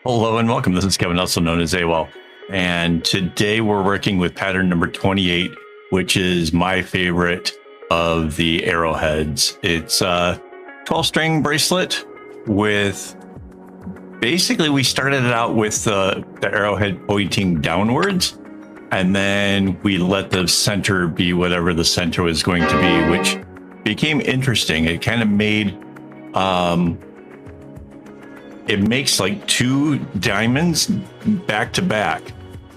Hello and welcome. This is Kevin, also known as AWOL. And today we're working with pattern number 28, which is my favorite of the arrowheads. It's a 12-string bracelet with, basically we started it out with the arrowhead pointing downwards, and then we let the center be whatever the center was going to be, which became interesting. It kind of made, it makes like two diamonds back to back,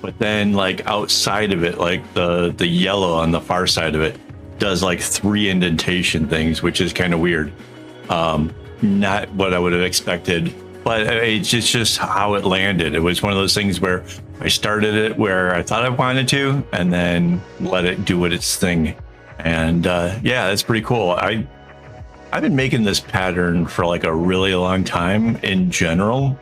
but then like outside of it, like the yellow on the far side of it does like three indentation things, which is kind of weird. Not what I would have expected, but it's just how it landed. It was one of those things where I started it where I thought I wanted to, and then let it do what its thing. And yeah, that's pretty cool. I've been making this pattern for like a really long time in general.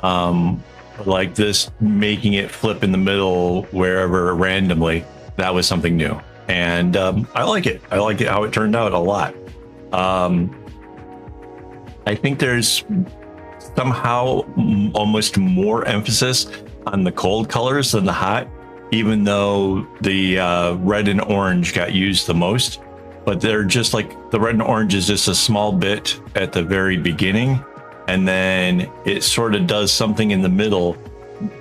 Like this, making it flip in the middle wherever randomly, that was something new. And I like it. I like it how it turned out a lot. I think there's somehow almost more emphasis on the cold colors than the hot, even though the red and orange got used the most. But they're just like, the red and orange is just a small bit at the very beginning, and then it sort of does something in the middle,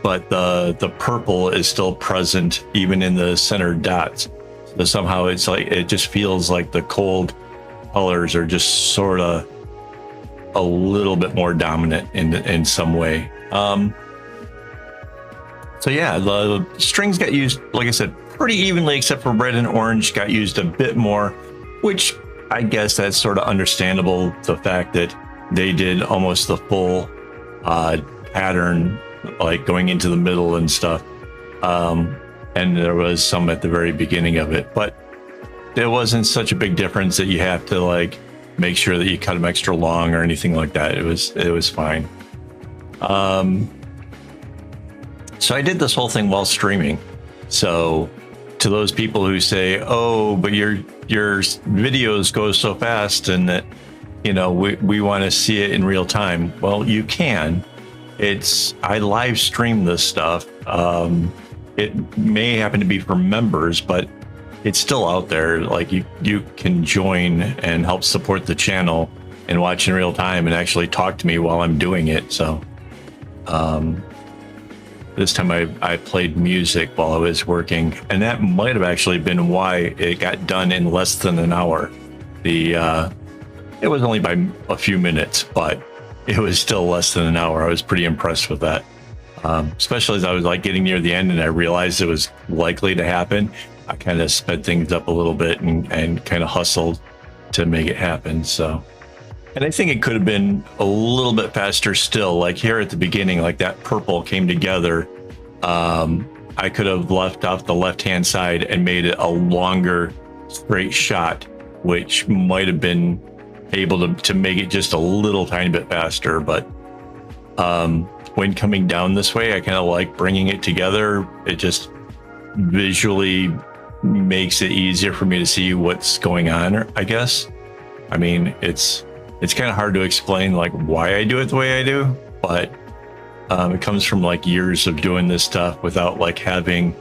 but the purple is still present even in the center dots. So somehow it's like, it just feels like the cold colors are just sort of a little bit more dominant in some way. So yeah, the strings got used, like I said, pretty evenly, except for red and orange got used a bit more, which I guess that's sort of understandable. The fact that they did almost the full pattern, like going into the middle and stuff. And there was some at the very beginning of it, but there wasn't such a big difference that you have to like make sure that you cut them extra long or anything like that. It was fine. So I did this whole thing while streaming. So to those people who say, oh, but your videos go so fast and that, you know, we want to see it in real time. Well, you can. I live stream this stuff. It may happen to be for members, but it's still out there. Like you can join and help support the channel and watch in real time and actually talk to me while I'm doing it. So this time I played music while I was working, and that might have actually been why it got done in less than an hour. It was only by a few minutes, but it was still less than an hour. I was pretty impressed with that, especially as I was like getting near the end and I realized it was likely to happen. I kind of sped things up a little bit and kind of hustled to make it happen. So, and I think it could have been a little bit faster still. Like here at the beginning, like that purple came together. I could have left off the left-hand side and made it a longer straight shot, which might have been able to make it just a little tiny bit faster. But when coming down this way, I kind of like bringing it together. It just visually makes it easier for me to see what's going on, I guess. I mean, it's kind of hard to explain like why I do it the way I do, but it comes from like years of doing this stuff without like having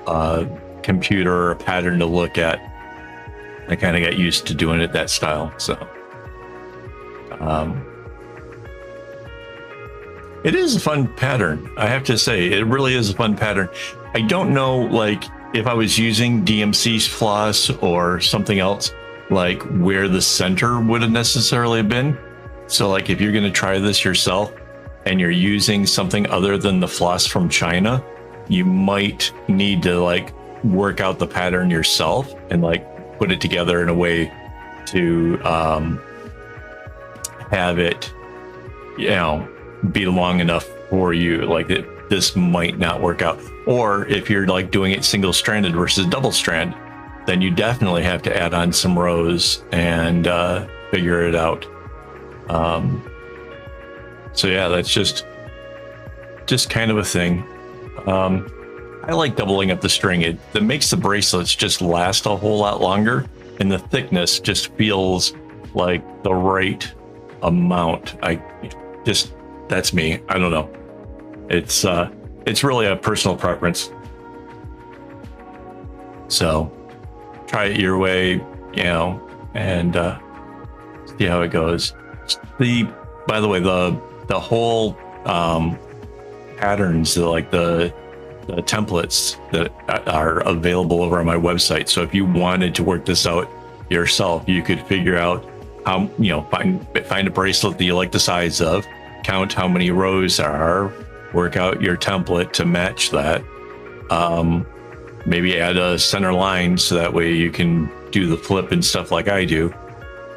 a computer or a pattern to look at. I kind of got used to doing it that style. So it is a fun pattern. I have to say, it really is a fun pattern. I don't know, like if I was using DMC's floss or something else, like where the center would have necessarily been. So like if you're going to try this yourself and you're using something other than the floss from China, you might need to like work out the pattern yourself and like put it together in a way to have it, you know, be long enough for you. Like this might not work out. Or if you're like doing it single stranded versus double strand, then you definitely have to add on some rows and figure it out. So yeah, that's just kind of a thing. I like doubling up the string. That makes the bracelets just last a whole lot longer, and the thickness just feels like the right amount. That's me. I don't know. It's really a personal preference. So try it your way, you know, and see how it goes. By the way, the whole patterns, like the templates that are available over on my website. So if you wanted to work this out yourself, you could figure out how, you know, find a bracelet that you like the size of, count how many rows there are, work out your template to match that. Maybe add a center line so that way you can do the flip and stuff like I do,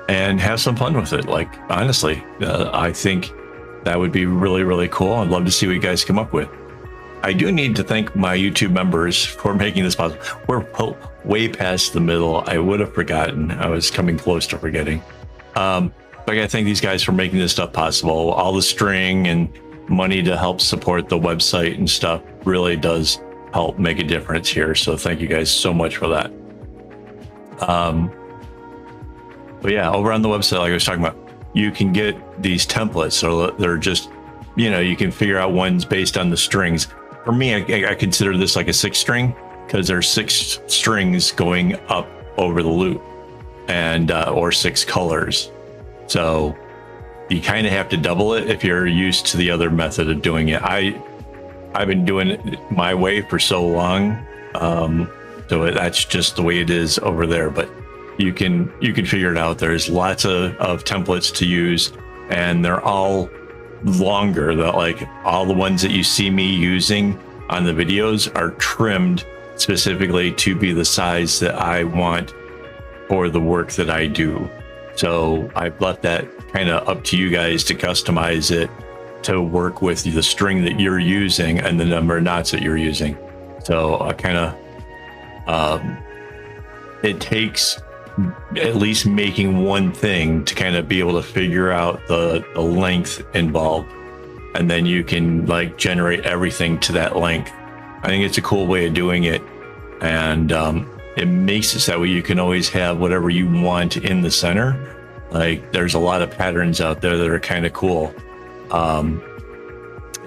and have some fun with it. Like, honestly, I think that would be really, really cool. I'd love to see what you guys come up with. I do need to thank my YouTube members for making this possible. We're way past the middle. I would have forgotten. I was coming close to forgetting. But I gotta thank these guys for making this stuff possible. All the string and money to help support the website and stuff really does help make a difference here. So thank you guys so much for that. But yeah, over on the website, like I was talking about, you can get these templates. So they're just, you know, you can figure out ones based on the strings. For me, I consider this like a 6-string, because there's 6 strings going up over the loop, and or 6 colors. So you kind of have to double it if you're used to the other method of doing it. I've been doing it my way for so long, so that's just the way it is over there. But you can figure it out. There's lots of templates to use, and they're all longer. That, like, all the ones that you see me using on the videos are trimmed specifically to be the size that I want for the work that I do. So I've left that kind of up to you guys to customize it to work with the string that you're using and the number of knots that you're using. So I kind of, it takes at least making one thing to kind of be able to figure out the length involved, and then you can like generate everything to that length. I think it's a cool way of doing it, and it makes it so that way you can always have whatever you want in the center. Like, there's a lot of patterns out there that are kind of cool.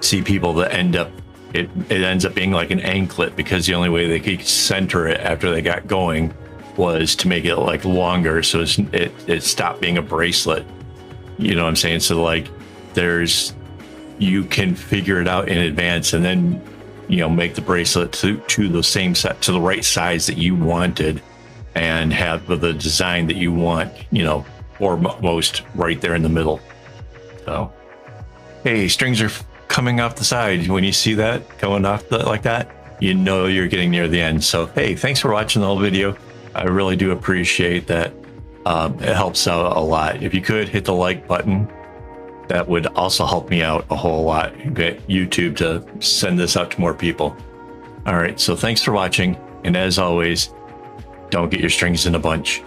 See people that end up, it ends up being like an anklet, because the only way they could center it after they got going was to make it like longer, so it stopped being a bracelet. You know what I'm saying? So like, you can figure it out in advance, and then, you know, make the bracelet to the same set, to the right size that you wanted, and have the design that you want, you know, foremost right there in the middle. So, hey, strings are coming off the side. When you see that going off like that, you know you're getting near the end. So, hey, thanks for watching the whole video. I really do appreciate that. It helps out a lot. If you could hit the like button, that would also help me out a whole lot. Get YouTube to send this out to more people. All right, so thanks for watching. And as always, don't get your strings in a bunch.